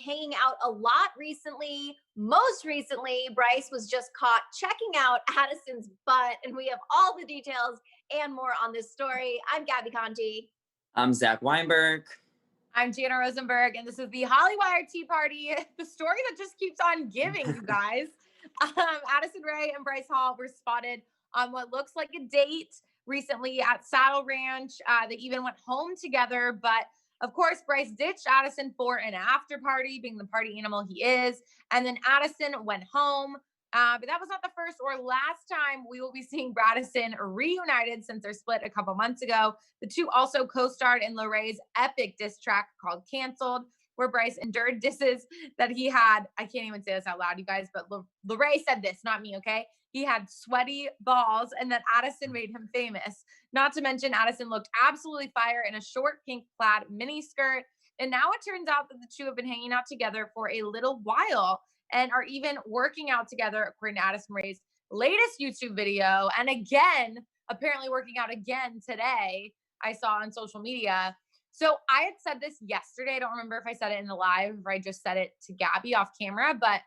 hanging out a lot recently. Most recently, Bryce was just caught checking out Addison's butt, and we have all the details and more on this story. I'm Gabi Conti. I'm Zach Weinberg. I'm Jana Rosenberg, and this is the Hollywire Tea Party, the story that just keeps on giving, you guys. Addison Rae and Bryce Hall were spotted on what looks like a date recently at Saddle Ranch. They even went home together, but of course, Bryce ditched Addison for an after party, being the party animal he is, and then Addison went home. But that was not the first or last time we will be seeing Addison reunited since their split a couple months ago. The two also co-starred in Laray's epic diss track called Canceled, where Bryce endured disses that he had. I can't even say this out loud, you guys, but Larray said this, not me, okay? He had sweaty balls and that Addison made him famous. Not to mention, Addison looked absolutely fire in a short pink plaid mini skirt. And now it turns out that the two have been hanging out together for a little while and are even working out together, according to Addison Rae's latest YouTube video. And again, apparently working out again today, I saw on social media. So I had said this yesterday. I don't remember if I said it in the live or I just said it to Gabi off camera, but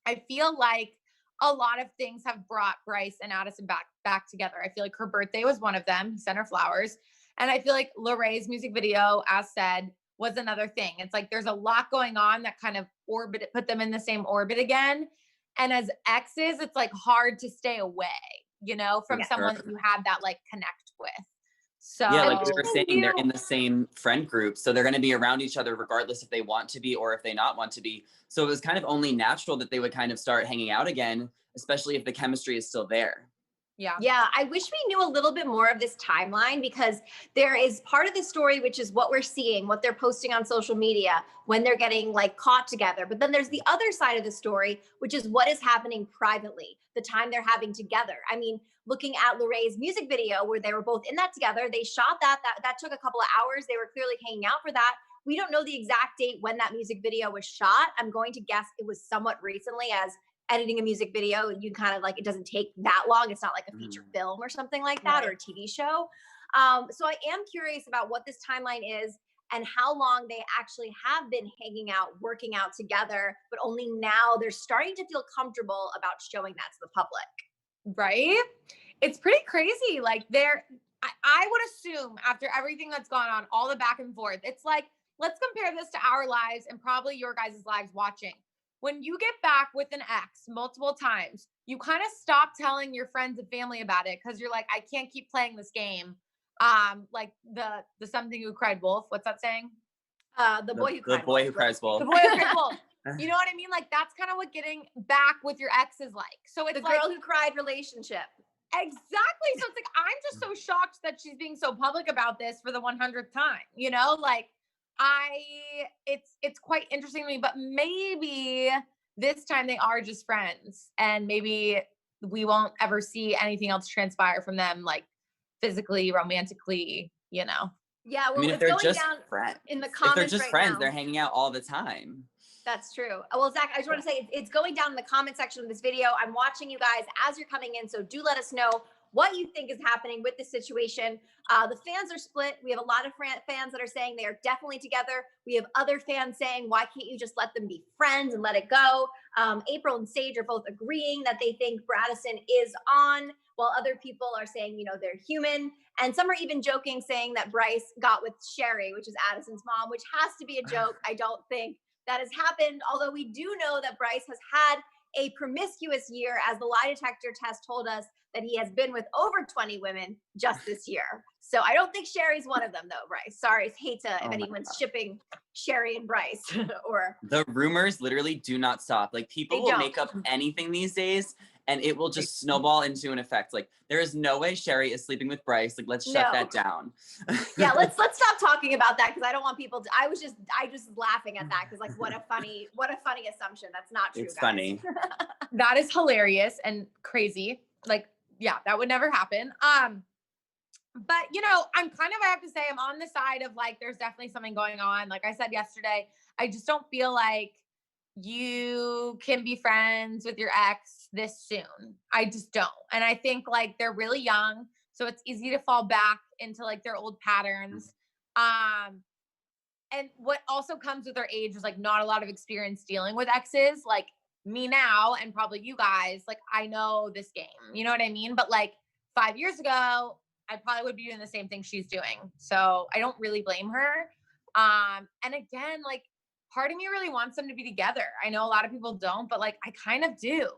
I feel like a lot of things have brought Bryce and Addison back together. I feel like her birthday was one of them. He sent her flowers. And I feel like Laray's music video, as said, was another thing. It's like there's a lot going on that kind of put them in the same orbit again. And as exes, it's like hard to stay away, from someone that you had that like connect with. So yeah, like we were saying, they're in the same friend group. So they're going to be around each other regardless if they want to be or if they not want to be. So it was kind of only natural that they would kind of start hanging out again, especially if the chemistry is still there. Yeah. I wish we knew a little bit more of this timeline, because there is part of the story, which is what we're seeing, what they're posting on social media when they're getting like caught together. But then there's the other side of the story, which is what is happening privately, the time they're having together. I mean, looking at Laray's music video where they were both in that together, they shot that took a couple of hours. They were clearly hanging out for that. We don't know the exact date when that music video was shot. I'm going to guess it was somewhat recently, as editing a music video, you kind of like, it doesn't take that long. It's not like a feature film or something like that, or a TV show. So I am curious about what this timeline is and how long they actually have been hanging out, working out together, but only now they're starting to feel comfortable about showing that to the public. Right? It's pretty crazy. Like I would assume after everything that's gone on, all the back and forth, it's like, let's compare this to our lives and probably your guys' lives watching. When you get back with an ex multiple times, you kind of stop telling your friends and family about it because you're like, I can't keep playing this game. Like the something who cried wolf. What's that saying? The boy who cried wolf. The boy who cried wolf. You know what I mean? Like that's kind of what getting back with your ex is like. So it's the girl who cried relationship. Exactly. So it's like, I'm just so shocked that she's being so public about this for the 100th time, like it's quite interesting to me, but maybe this time they are just friends and maybe we won't ever see anything else transpire from them, like physically, romantically, Yeah. Well, I mean, if they're just friends, in the comments, if they're just friends, they're hanging out all the time. That's true. Well, Zach, I just want to say it's going down in the comment section of this video. I'm watching you guys as you're coming in, so do let us know what you think is happening with this situation. The fans are split. We have a lot of fans that are saying they are definitely together. We have other fans saying, why can't you just let them be friends and let it go? April and Sage are both agreeing that they think Addison is on, while other people are saying, they're human. And some are even joking, saying that Bryce got with Sherry, which is Addison's mom, which has to be a joke. I don't think that has happened, although we do know that Bryce has had a promiscuous year, as the lie detector test told us that he has been with over 20 women just this year. So I don't think Sherry's one of them, though, Bryce. Sorry, hate to if anyone's shipping Sherry and Bryce. Or the rumors literally do not stop. Like people will make up anything these days and it will just snowball into an effect. Like there is no way Sherry is sleeping with Bryce. Like let's shut that down. Yeah, let's stop talking about that, because I don't want people to. I just laughing at that, because like what a funny assumption. That's not true. It's guys. Funny. That is hilarious and crazy. Like, yeah, that would never happen. But I'm I have to say, I'm on the side of like, there's definitely something going on. Like I said yesterday, I just don't feel like you can be friends with your ex this soon. I just don't. And I think like they're really young, so it's easy to fall back into like their old patterns. And what also comes with our age is like not a lot of experience dealing with exes. Like me now, and probably you guys, like I know this game. You know what I mean? But like 5 years ago, I probably would be doing the same thing she's doing. So I don't really blame her. And again, like part of me really wants them to be together. I know a lot of people don't, but like I kind of do.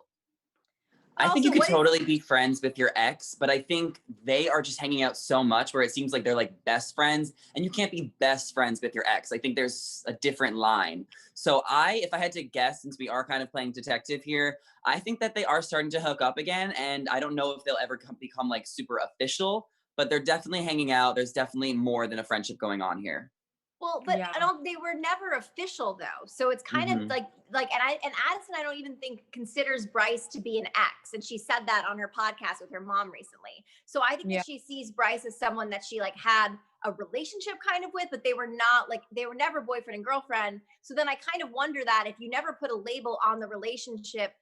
I think you Also, could totally be friends with your ex, but I think they are just hanging out so much where it seems like they're like best friends, and you can't be best friends with your ex. I think there's a different line. So if I had to guess, since we are kind of playing detective here, I think that they are starting to hook up again, and I don't know if they'll ever become like super official, but they're definitely hanging out. There's definitely more than a friendship going on here. Well, but Yeah. they were never official though. So it's kind of like and Addison, I don't even think considers Bryce to be an ex. And she said that on her podcast with her mom recently. So I think that she sees Bryce as someone that she like had a relationship kind of with, but they were never boyfriend and girlfriend. So then I kind of wonder that if you never put a label on the relationship,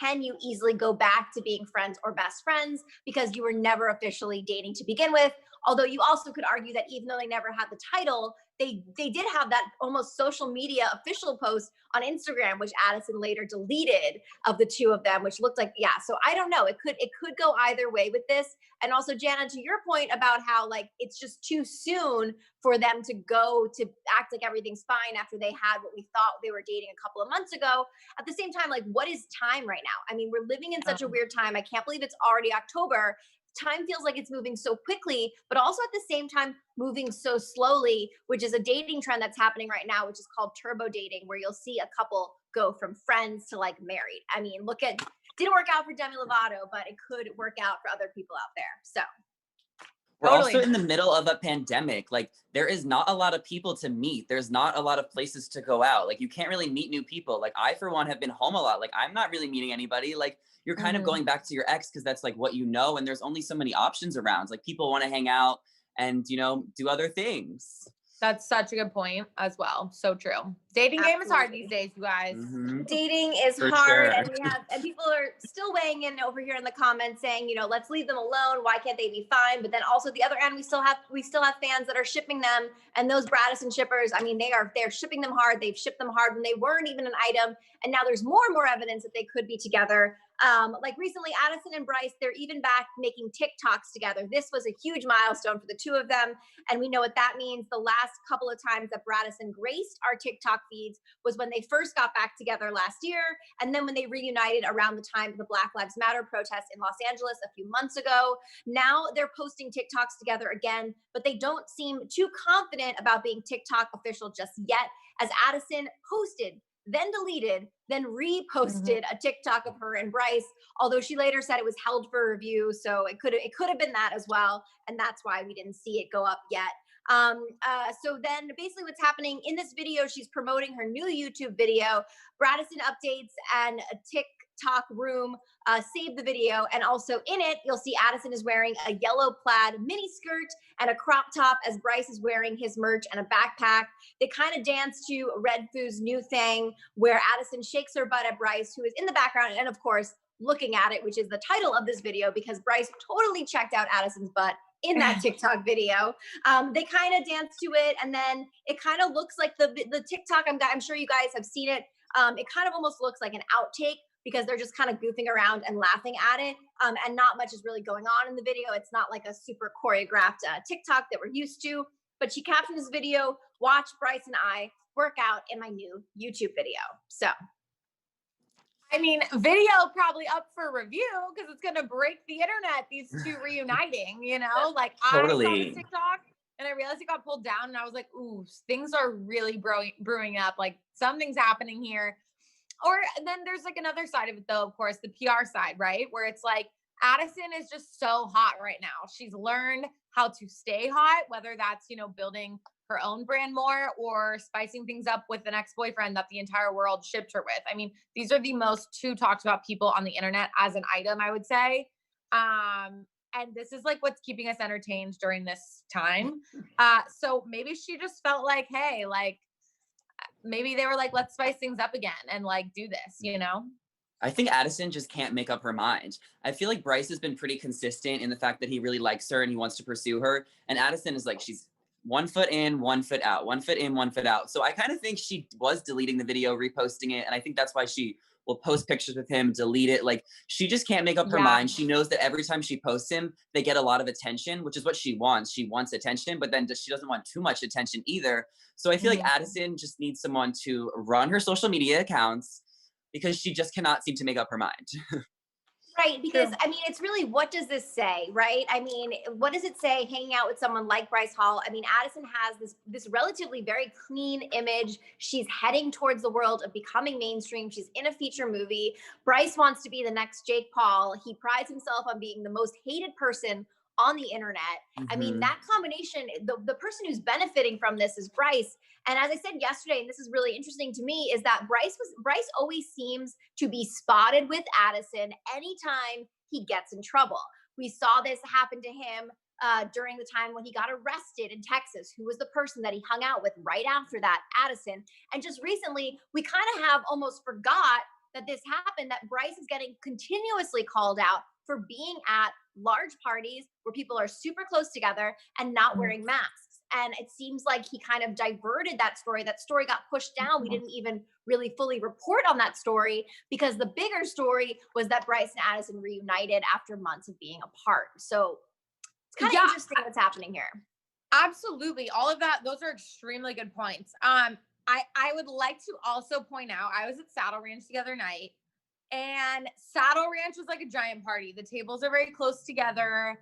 can you easily go back to being friends or best friends because you were never officially dating to begin with? Although you also could argue that even though they never had the title, they did have that almost social media official post on Instagram, which Addison later deleted of the two of them, which looked like, yeah. So I don't know. It could go either way with this. And also, Jana, to your point about how like it's just too soon for them to go to act like everything's fine after they had what we thought they were dating a couple of months ago. At the same time, like what is time right now? I mean, we're living in such a weird time. I can't believe it's already October. Time feels like it's moving so quickly, but also at the same time moving so slowly, which is a dating trend that's happening right now, which is called turbo dating, where you'll see a couple go from friends to like married. I mean, didn't work out for Demi Lovato, but it could work out for other people out there. So we're also in the middle of a pandemic. Like there is not a lot of people to meet. There's not a lot of places to go out. Like you can't really meet new people. Like I, for one, have been home a lot. Like I'm not really meeting anybody. Like you're kind of going back to your ex because that's like what you know. And there's only so many options around. Like people want to hang out and, do other things. That's such a good point as well. So true. Dating game is hard these days, you guys. Dating is hard, and people are still weighing in over here in the comments saying, let's leave them alone. Why can't they be fine? But then also at the other end, we still have fans that are shipping them, and those Addison shippers. I mean, they're shipping them hard. They've shipped them hard when they weren't even an item, and now there's more and more evidence that they could be together. Like recently, Addison and Bryce, they're even back making TikToks together. This was a huge milestone for the two of them. And we know what that means. The last couple of times that Addison graced our TikTok feeds was when they first got back together last year. And then when they reunited around the time of the Black Lives Matter protests in Los Angeles a few months ago. Now they're posting TikToks together again, but they don't seem too confident about being TikTok official just yet, as Addison posted, then deleted, then reposted a TikTok of her and Bryce, although she later said it was held for review. So it could have been that as well. And that's why we didn't see it go up yet. So then basically what's happening in this video, she's promoting her new YouTube video. Addison updates and a TikTok room saved the video. And also in it, you'll see Addison is wearing a yellow plaid mini skirt and a crop top as Bryce is wearing his merch and a backpack. They kind of dance to Red Foo's new thing where Addison shakes her butt at Bryce, who is in the background. And of course, looking at it, which is the title of this video, because Bryce totally checked out Addison's butt in that TikTok video. They kind of dance to it. And then it kind of looks like the TikTok, I'm sure you guys have seen it. It kind of almost looks like an outtake because they're just kind of goofing around and laughing at it. And not much is really going on in the video. It's not like a super choreographed TikTok that we're used to. But she captioned this video, watch Bryce and I work out in my new YouTube video. So. I mean, video probably up for review because it's going to break the internet, these two reuniting, Like Totally. I saw this TikTok and I realized it got pulled down and I was like, ooh, things are really brewing up. Like something's happening here. Or then there's like another side of it though, of course, the PR side, right? Where it's like Addison is just so hot right now. She's learned how to stay hot, whether that's, building her own brand more or spicing things up with an ex-boyfriend that the entire world shipped her with. I mean, these are the most two talked about people on the internet as an item, I would say. And this is like what's keeping us entertained during this time. So maybe she just felt like, hey, like maybe they were like, let's spice things up again and like do this, I think Addison just can't make up her mind. I feel like Bryce has been pretty consistent in the fact that he really likes her and he wants to pursue her. And Addison is like, she's one foot in, one foot out, one foot in, one foot out. So I kind of think she was deleting the video, reposting it. And I think that's why she will post pictures with him, delete it. Like, she just can't make up her mind. She knows that every time she posts him, they get a lot of attention, which is what she wants. She wants attention, but then she doesn't want too much attention either. So I feel like Addison just needs someone to run her social media accounts, because she just cannot seem to make up her mind. Right, because I mean, it's really, what does this say, right? I mean, what does it say hanging out with someone like Bryce Hall? I mean, Addison has this relatively very clean image. She's heading towards the world of becoming mainstream. She's in a feature movie. Bryce wants to be the next Jake Paul. He prides himself on being the most hated person on the internet. I mean, that combination, the person who's benefiting from this is Bryce. And as I said yesterday, and this is really interesting to me, is that Bryce always seems to be spotted with Addison anytime he gets in trouble. We saw this happen to him during the time when he got arrested in Texas. Who was the person that he hung out with right after that? Addison. And just recently, we kind of have almost forgot that this happened, that Bryce is getting continuously called out for being at large parties where people are super close together and not wearing masks. And it seems like he kind of diverted that story. That story got pushed down. We didn't even really fully report on that story, because the bigger story was that Bryce and Addison reunited after months of being apart. So it's kind of interesting what's happening here. Absolutely. All of that, those are extremely good points. I would like to also point out, I was at Saddle Ranch the other night, and Saddle Ranch was like a giant party. The tables are very close together.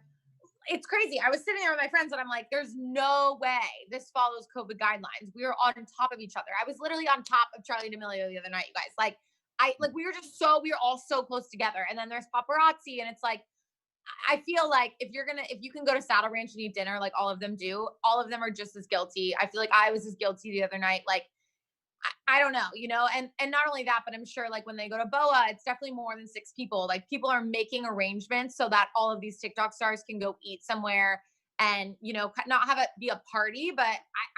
It's crazy. I was sitting there with my friends and I'm like, there's no way this follows COVID guidelines. We were on top of each other. I was literally on top of Charlie D'Amelio the other night, you guys. We were all so close together. And then there's paparazzi, and it's like, I feel like if you can go to Saddle Ranch and eat dinner, like all of them do, all of them are just as guilty. I feel like I was as guilty the other night. Like, I don't know, and not only that, but I'm sure like when they go to BOA, it's definitely more than 6 people. Like, people are making arrangements so that all of these TikTok stars can go eat somewhere and, not have it be a party, but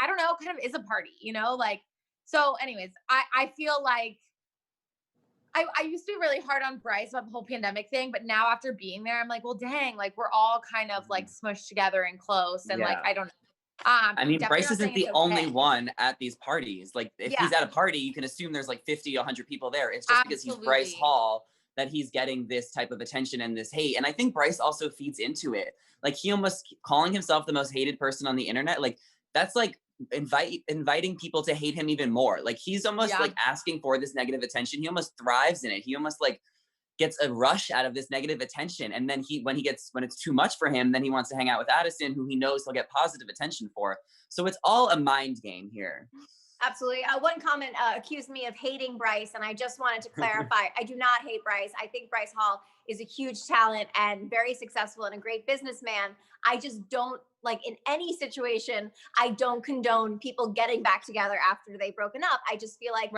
I don't know, kind of is a party, so anyways, I feel like I used to be really hard on Bryce about the whole pandemic thing, but now after being there, I'm like, well, dang, like we're all kind of like smushed together and close. And like, I don't know. I mean, Bryce isn't the only one at these parties. Like, if he's at a party, you can assume there's like 50, 100 people there. It's just because he's Bryce Hall that he's getting this type of attention and this hate. And I think Bryce also feeds into it. Like, he almost calling himself the most hated person on the internet. Like, that's like inviting people to hate him even more. Like, he's almost like asking for this negative attention. He almost thrives in it. He almost like gets a rush out of this negative attention. And then when it's too much for him, then he wants to hang out with Addison, who he knows he'll get positive attention for. So it's all a mind game here. Absolutely. One comment accused me of hating Bryce, and I just wanted to clarify, I do not hate Bryce. I think Bryce Hall is a huge talent and very successful and a great businessman. I just don't, like, in any situation, I don't condone people getting back together after they've broken up. I just feel like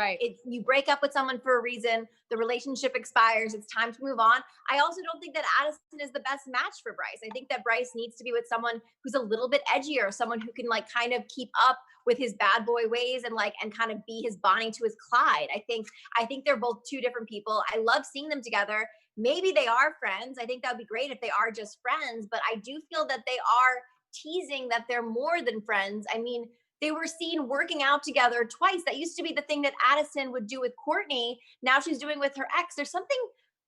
you break up with someone for a reason, the relationship expires, it's time to move on. I also don't think that Addison is the best match for Bryce. I think that Bryce needs to be with someone who's a little bit edgier, someone who can like kind of keep up with his bad boy ways and kind of be his Bonnie to his Clyde. I think they're both two different people. I love seeing them together. Maybe they are friends. I think that would be great if they are just friends, but I do feel that they are teasing that they're more than friends. I mean, they were seen working out together twice. That used to be the thing that Addison would do with Courtney. Now she's doing with her ex. There's something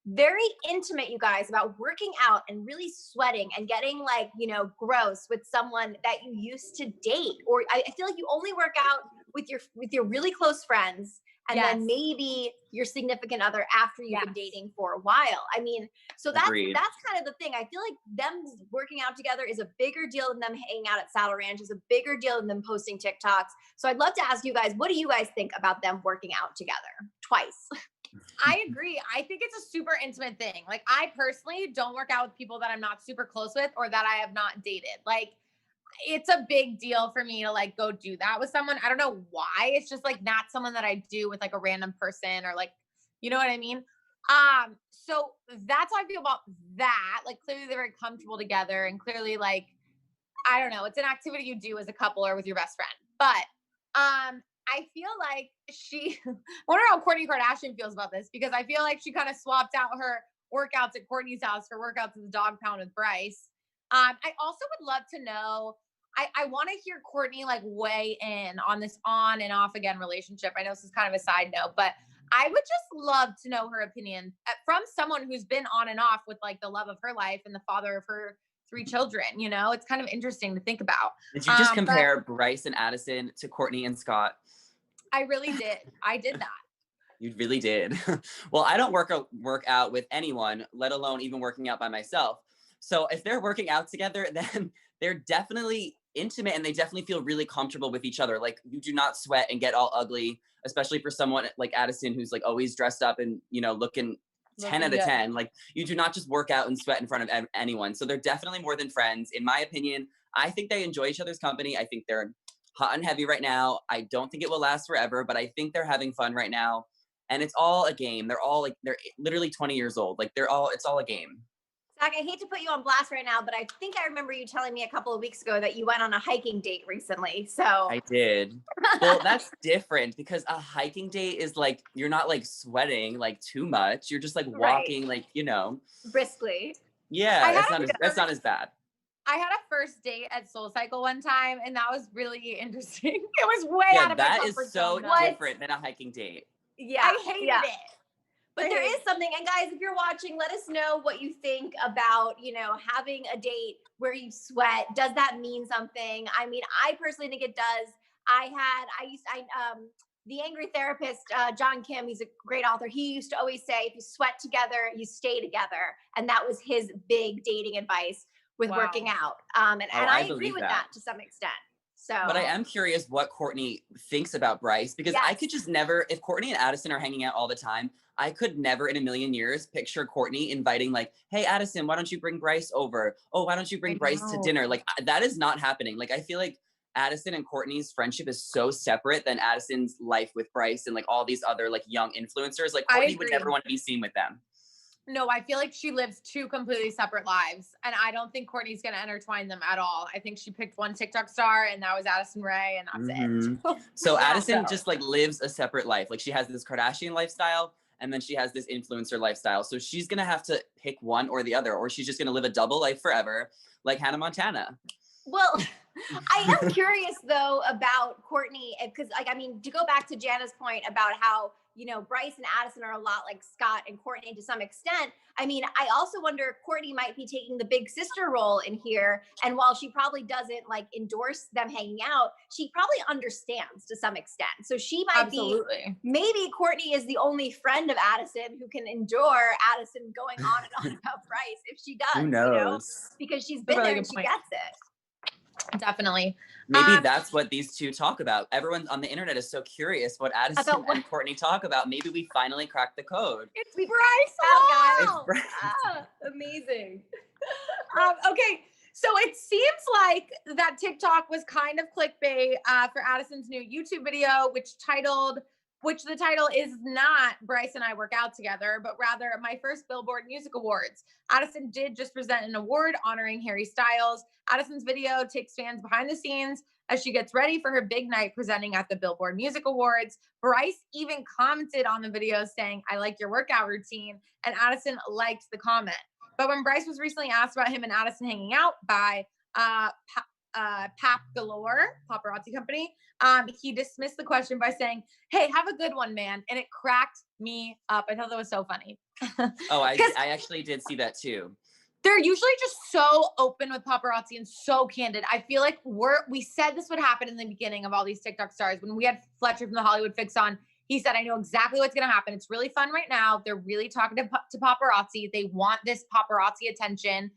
very intimate, you guys, about working out and really sweating and getting like, gross with someone that you used to date. Or I feel like you only work out with your really close friends, and then maybe your significant other after you've been dating for a while. I mean, so that's kind of the thing. I feel like them working out together is a bigger deal than them hanging out at Saddle Ranch, is a bigger deal than them posting TikToks. So I'd love to ask you guys, what do you guys think about them working out together twice? I agree. I think it's a super intimate thing. Like, I personally don't work out with people that I'm not super close with or that I have not dated. Like, it's a big deal for me to like go do that with someone. I don't know why. It's just like not someone that I do with like a random person, or like, you know what I mean? So that's how I feel about that. Like, clearly they're very comfortable together, and clearly, like, I don't know, it's an activity you do as a couple or with your best friend. But I feel like I wonder how Courtney Kardashian feels about this, because I feel like she kind of swapped out her workouts at Courtney's house for workouts at the Dogpound with Bryce. I also would love to know, I want to hear Courtney like weigh in on this on and off again relationship. I know this is kind of a side note, but I would just love to know her opinion from someone who's been on and off with like the love of her life and the father of her 3 children. You know, it's kind of interesting to think about. Did you just compare Bryce and Addison to Courtney and Scott? I really did. I did that. You really did. Well, I don't work out with anyone, let alone even working out by myself. So if they're working out together, then they're definitely intimate and they definitely feel really comfortable with each other. Like you do not sweat and get all ugly, especially for someone like Addison, who's like always dressed up and, you know, looking 10 out of 10. Like you do not just work out and sweat in front of anyone. So they're definitely more than friends. In my opinion, I think they enjoy each other's company. I think they're hot and heavy right now. I don't think it will last forever, but I think they're having fun right now. And it's all a game. They're literally 20 years old. Like it's all a game. Zach, I hate to put you on blast right now, but I think I remember you telling me a couple of weeks ago that you went on a hiking date recently. So I did. Well, that's different because a hiking date is like, you're not like sweating like too much. You're just like walking, like, you know, briskly. Yeah, that's not as bad. I had a first date at SoulCycle one time, and that was really interesting. It was way out of my comfort zone. That is so different than a hiking date. Yeah, I hated it. But there is something, and guys, if you're watching, let us know what you think about, you know, having a date where you sweat. Does that mean something? I mean, I personally think it does. The Angry Therapist, John Kim, he's a great author. He used to always say, if you sweat together, you stay together. And that was his big dating advice with working out. And I agree with that to some extent. So, but I am curious what Courtney thinks about Bryce, because I could just never, if Courtney and Addison are hanging out all the time, I could never in a million years picture Courtney inviting like, hey, Addison, why don't you bring Bryce over? Oh, why don't you bring Bryce to dinner? Like that is not happening. Like, I feel like Addison and Courtney's friendship is so separate than Addison's life with Bryce and like all these other like young influencers. Like Courtney would never want to be seen with them. No, I feel like she lives 2 completely separate lives. And I don't think Courtney's going to intertwine them at all. I think she picked one TikTok star and that was Addison Rae, and that's it. So Addison just like lives a separate life. Like she has this Kardashian lifestyle and then she has this influencer lifestyle. So she's going to have to pick one or the other, or she's just going to live a double life forever like Hannah Montana. Well, I am curious though about Courtney, because like, I mean, to go back to Jana's point about how, you know, Bryce and Addison are a lot like Scott and Courtney to some extent. I mean, I also wonder if Courtney might be taking the big sister role in here. And while she probably doesn't like endorse them hanging out, she probably understands to some extent. So she might be, maybe Courtney is the only friend of Addison who can endure Addison going on and on about Bryce if she does. Who knows? You know? Because she's been there and she gets it. Definitely. Maybe that's what these two talk about. Everyone on the internet is so curious what Addison and Courtney talk about. Maybe we finally cracked the code. It's Bryce Hall. It's Bryce. Amazing. Okay. So it seems like that TikTok was kind of clickbait for Addison's new YouTube video, which the title is not Bryce and I work out together, but rather my first Billboard Music Awards. Addison did just present an award honoring Harry Styles. Addison's video takes fans behind the scenes as she gets ready for her big night presenting at the Billboard Music Awards. Bryce even commented on the video saying, I like your workout routine, and Addison liked the comment. But when Bryce was recently asked about him and Addison hanging out by Pap Galore, Paparazzi company, he dismissed the question by saying, hey, have a good one, man. And it cracked me up. I thought that was so funny. Oh, I actually did see that too. They're usually just so open with paparazzi and so candid. I feel like we said this would happen in the beginning of all these TikTok stars. When we had Fletcher from the Hollywood Fix on, he said, I know exactly what's going to happen. It's really fun right now. They're really talking to paparazzi. They want this paparazzi attention.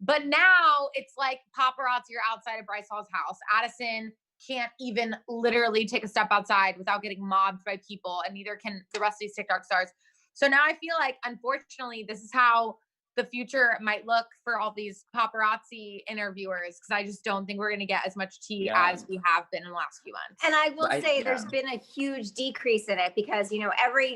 But now it's like paparazzi are outside of Bryce Hall's house. Addison can't even literally take a step outside without getting mobbed by people, and neither can the rest of these TikTok stars. So now I feel like, unfortunately, this is how the future might look for all these paparazzi interviewers, because I just don't think we're going to get as much tea as we have been in the last few months. And I will say there's been a huge decrease in it because, you know,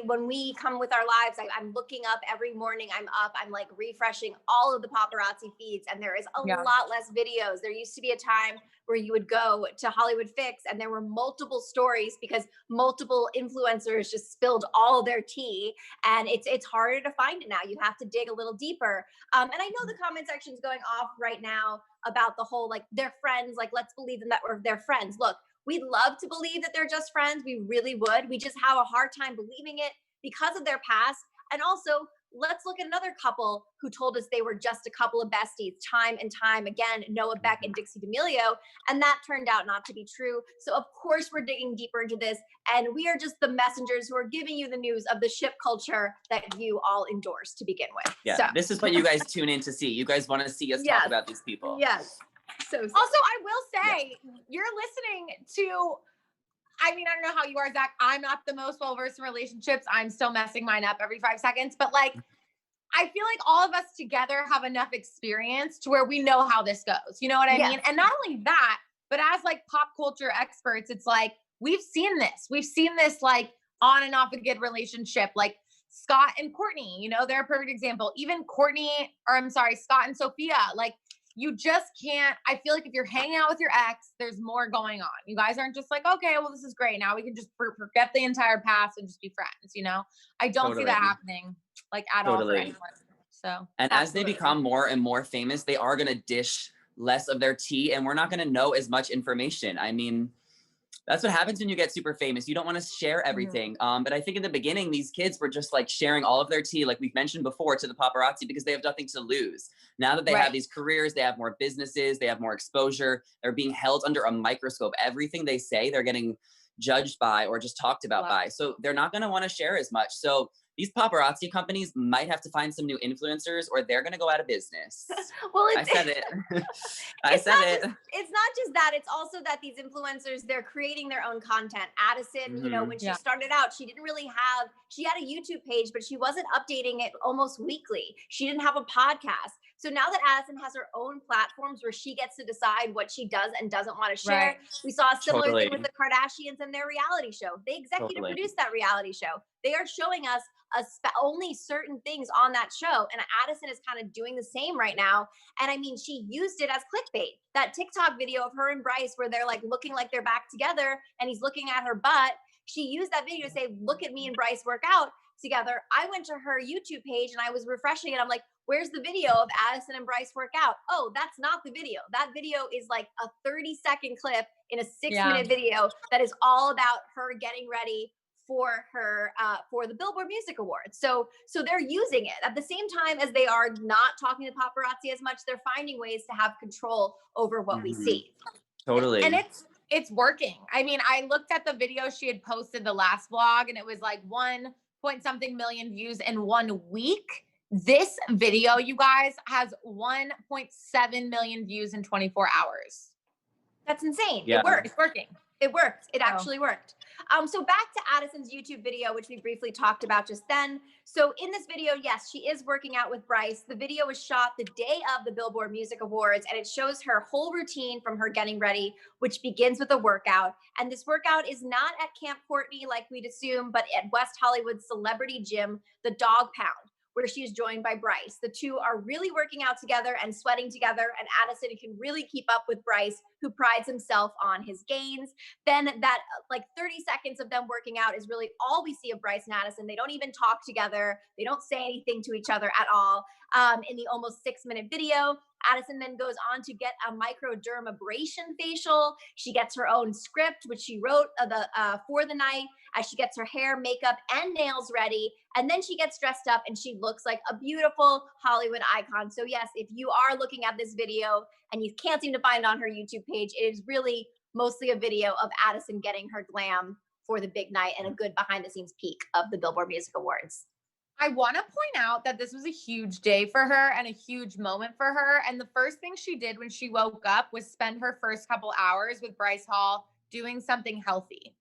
when we come with our lives, I'm looking up every morning, I'm like refreshing all of the paparazzi feeds, and there is a lot less videos. There used to be a time where you would go to Hollywood Fix and there were multiple stories because multiple influencers just spilled all their tea, and it's harder to find it now. You have to dig a little deeper. over. And I know the comment section is going off right now about the whole, like, they're friends, like, let's believe them that they're friends. Look, we'd love to believe that they're just friends. We really would. We just have a hard time believing it because of their past. And also, let's look at another couple who told us they were just a couple of besties time and time again, Noah Beck and Dixie D'Amelio, and that turned out not to be true. So of course we're digging deeper into this, and we are just the messengers who are giving you the news of the ship culture that you all endorse to begin with. Yeah, so. This is what you guys tune in to see. You guys want to see us talk about these people. Yes. So also, I will say, you're listening to, I mean, I don't know how you are, Zach. I'm not the most well-versed in relationships. I'm still messing mine up every 5 seconds. But like, I feel like all of us together have enough experience to where we know how this goes. You know what I mean? And not only that, but as like pop culture experts, it's like, we've seen this. We've seen this like on and off a good relationship. Like Scott and Courtney, you know, they're a perfect example. Even Scott and Sophia, like, you just can't, I feel like if you're hanging out with your ex, there's more going on. You guys aren't just like, okay, well, this is great. Now we can just forget the entire past and just be friends, you know? I don't see that happening like at all for anyone. So, and as they become more and more famous, they are going to dish less of their tea, and we're not going to know as much information. I mean, that's what happens when you get super famous. You don't want to share everything. But I think in the beginning, these kids were just like sharing all of their tea, like we've mentioned before, to the paparazzi because they have nothing to lose. Now that they have these careers, they have more businesses, they have more exposure. They're being held under a microscope. Everything they say, they're getting judged by or just talked about by. So they're not going to want to share as much. So these paparazzi companies might have to find some new influencers or they're going to go out of business. Well, I said it. It's not just that. It's also that these influencers, they're creating their own content. Addison, you know, when she started out, she didn't really have, she had a YouTube page, but she wasn't updating it almost weekly. She didn't have a podcast. So now that Addison has her own platforms where she gets to decide what she does and doesn't want to share, we saw a similar thing with the Kardashians and their reality show. They executive produced that reality show. They are showing us only certain things on that show. And Addison is kind of doing the same right now. And I mean, she used it as clickbait. That TikTok video of her and Bryce where they're like looking like they're back together and he's looking at her butt. She used that video to say, look at me and Bryce work out together. I went to her YouTube page and I was refreshing it. I'm like, where's the video of Addison and Bryce work out? Oh, that's not the video. That video is like a 30-second clip in a 6-minute video that is all about her getting ready for her for the Billboard Music Awards. So they're using it at the same time as they are not talking to paparazzi as much. They're finding ways to have control over what we see. Totally. And it's working. I mean, I looked at the video she had posted the last vlog and it was like 1.something million views in 1 week. This video, you guys, has 1.7 million views in 24 hours. That's insane. Yeah. It worked. It's working. It worked. It actually worked. So back to Addison's YouTube video, which we briefly talked about just then. So in this video, yes, she is working out with Bryce. The video was shot the day of the Billboard Music Awards, and it shows her whole routine from her getting ready, which begins with a workout. And this workout is not at Camp Courtney like we'd assume, but at West Hollywood's celebrity gym, the Dogpound, where she is joined by Bryce. The two are really working out together and sweating together, and Addison can really keep up with Bryce, who prides himself on his gains. Then that like 30 seconds of them working out is really all we see of Bryce and Addison. They don't even talk together. They don't say anything to each other at all. In the almost 6-minute video, Addison then goes on to get a microdermabrasion facial. She gets her own script, which she wrote for the night, as she gets her hair, makeup, and nails ready. And then she gets dressed up and she looks like a beautiful Hollywood icon. So yes, if you are looking at this video and you can't seem to find it on her YouTube page, it is really mostly a video of Addison getting her glam for the big night and a good behind the scenes peek of the Billboard Music Awards. I want to point out that this was a huge day for her and a huge moment for her. And the first thing she did when she woke up was spend her first couple hours with Bryce Hall doing something healthy.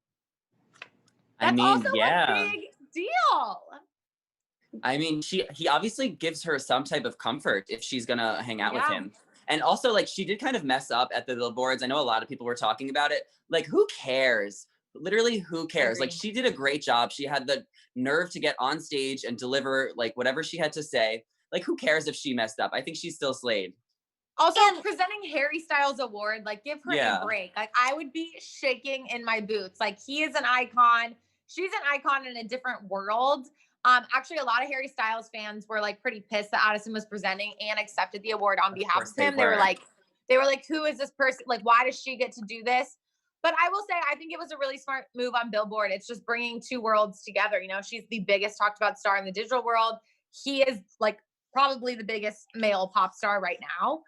That's also a big deal. I mean, he obviously gives her some type of comfort if she's gonna hang out with him. And also, like, she did kind of mess up at the billboards. I know a lot of people were talking about it. Like, who cares? Literally, who cares? Like, she did a great job. She had the nerve to get on stage and deliver, like, whatever she had to say. Like, who cares if she messed up? I think she's still slayed. Also, presenting Harry Styles Award, like, give her a break. Like, I would be shaking in my boots. Like, he is an icon. She's an icon in a different world. Actually, a lot of Harry Styles fans were like pretty pissed that Addison was presenting and accepted the award on behalf of him. They were like, who is this person? Like, why does she get to do this? But I will say, I think it was a really smart move on Billboard. It's just bringing two worlds together. You know, she's the biggest talked about star in the digital world. He is like probably the biggest male pop star right now.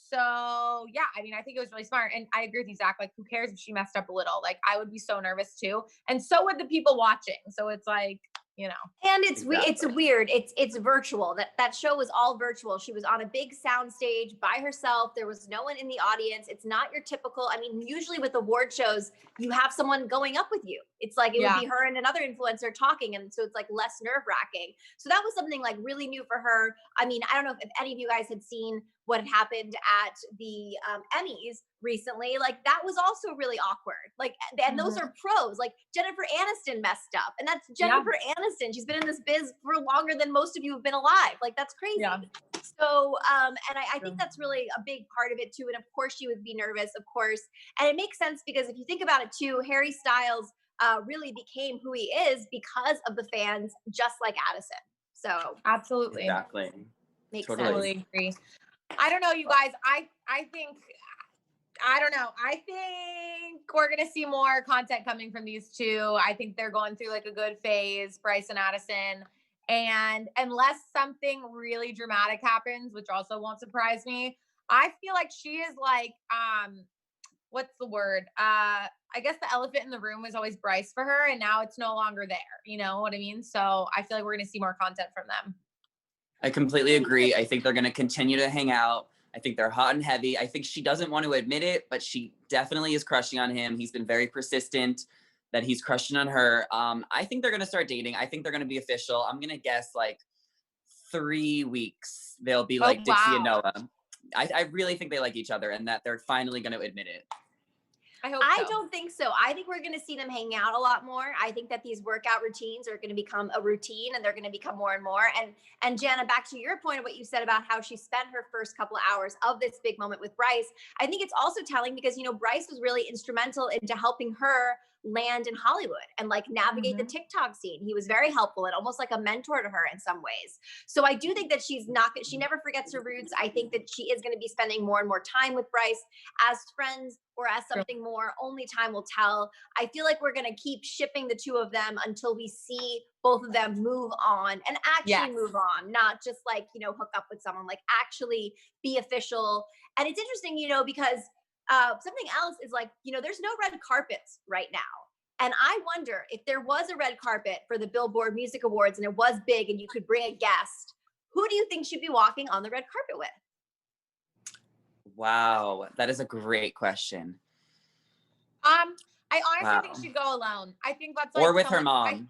So yeah, I mean, I think it was really smart. And I agree with you, Zach. Like, who cares if she messed up a little? Like, I would be so nervous too. And so would the people watching. So it's like, you know. And it's weird. It's virtual. That show was all virtual. She was on a big sound stage by herself. There was no one in the audience. It's not your typical. I mean, usually with award shows, you have someone going up with you. It's like it would be her and another influencer talking, and so it's like less nerve-wracking. So that was something like really new for her. I mean, I don't know if any of you guys had seen what had happened at the Emmys recently. Like, that was also really awkward. Like, and those are pros. Like, Jennifer Aniston messed up, and that's Jennifer Aniston. She's been in this biz for longer than most of you have been alive. Like, that's crazy. So, and I think that's really a big part of it too. And of course she would be nervous, of course. And it makes sense because if you think about it too, Harry Styles really became who he is because of the fans, just like Addison. So absolutely. Exactly. Makes Totally. sense. Totally agree. I don't know, you guys. I think we're gonna see more content coming from these two. I think they're going through like a good phase, Bryce and Addison. And unless something really dramatic happens, which also won't surprise me, I feel like she is like, what's the word? I guess the elephant in the room was always Bryce for her, and now it's no longer there. You know what I mean? So I feel like we're gonna see more content from them. I completely agree. I think they're going to continue to hang out. I think they're hot and heavy. I think she doesn't want to admit it, but she definitely is crushing on him. He's been very persistent that he's crushing on her. I think they're going to start dating. I think they're going to be official. I'm going to guess like 3 weeks. They'll be like Dixie and Noah. I really think they like each other and that they're finally going to admit it. I don't think so. I think we're going to see them hang out a lot more. I think that these workout routines are going to become a routine, and they're going to become more and more. And Jana, back to your point of what you said about how she spent her first couple of hours of this big moment with Bryce, I think it's also telling because, you know, Bryce was really instrumental into helping her land in Hollywood and like navigate the TikTok scene. He was very helpful and almost like a mentor to her in some ways. So I do think that she never forgets her roots. I think that she is going to be spending more and more time with Bryce as friends or as something more. Only time will tell. I feel like we're going to keep shipping the two of them until we see both of them move on and actually move on, not just like, you know, hook up with someone, like actually be official. And it's interesting, you know, because something else is like, you know, there's no red carpets right now. And I wonder if there was a red carpet for the Billboard Music Awards and it was big and you could bring a guest, who do you think should be walking on the red carpet with? Wow, that is a great question. I honestly think she'd go alone. I think that's like, or with her mom.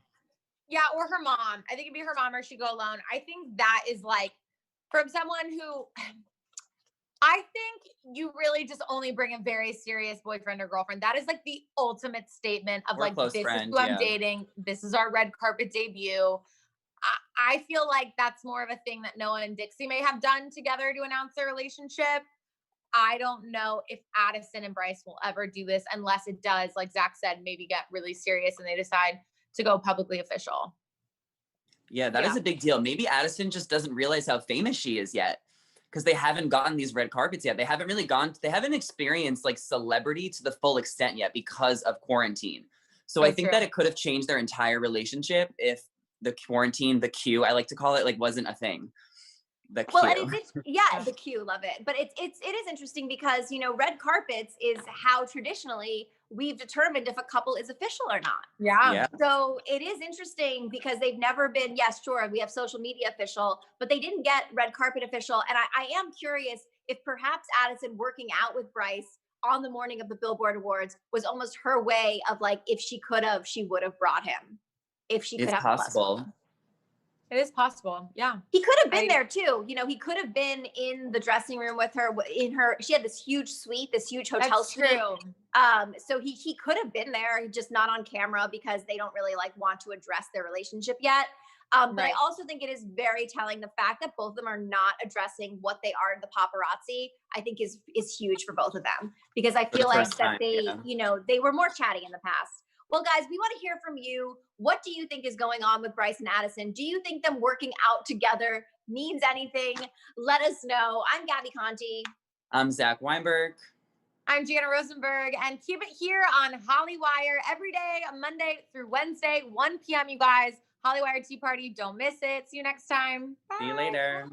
Or her mom. I think it'd be her mom or she'd go alone. I think that is like from someone who I think you really just only bring a very serious boyfriend or girlfriend. That is like the ultimate statement of like, this is who I'm dating. This is our red carpet debut. I feel like that's more of a thing that Noah and Dixie may have done together to announce their relationship. I don't know if Addison and Bryce will ever do this unless it does, like Zach said, maybe get really serious and they decide to go publicly official. Yeah, that is a big deal. Maybe Addison just doesn't realize how famous she is yet because they haven't gotten these red carpets yet. They haven't experienced like celebrity to the full extent yet because of quarantine. So I think that it could have changed their entire relationship if the quarantine, the queue, I like to call it, like wasn't a thing. The queue. Well, and the queue, love it. But it is interesting because, you know, red carpets is how traditionally we've determined if a couple is official or not. Yeah. So it is interesting because they've never been, yes, sure, we have social media official, but they didn't get red carpet official. And I am curious if perhaps Addison working out with Bryce on the morning of the Billboard Awards was almost her way of like, if she could have, she would have brought him. If she could have. It's possible. It is possible. Yeah. He could have been there too. You know, he could have been in the dressing room with her she had this huge suite, this huge hotel suite. True. So he could have been there, just not on camera because they don't really like want to address their relationship yet. But I also think it is very telling the fact that both of them are not addressing what they are in the paparazzi, I think is huge for both of them because I feel like that they, you know, they were more chatty in the past. Well, guys, we want to hear from you. What do you think is going on with Bryce and Addison? Do you think them working out together means anything? Let us know. I'm Gabi Conti. I'm Zach Weinberg. I'm Jana Rosenberg, and keep it here on Hollywire every day, Monday through Wednesday, 1 p.m. You guys, Hollywire Tea Party. Don't miss it. See you next time. See you Bye. later.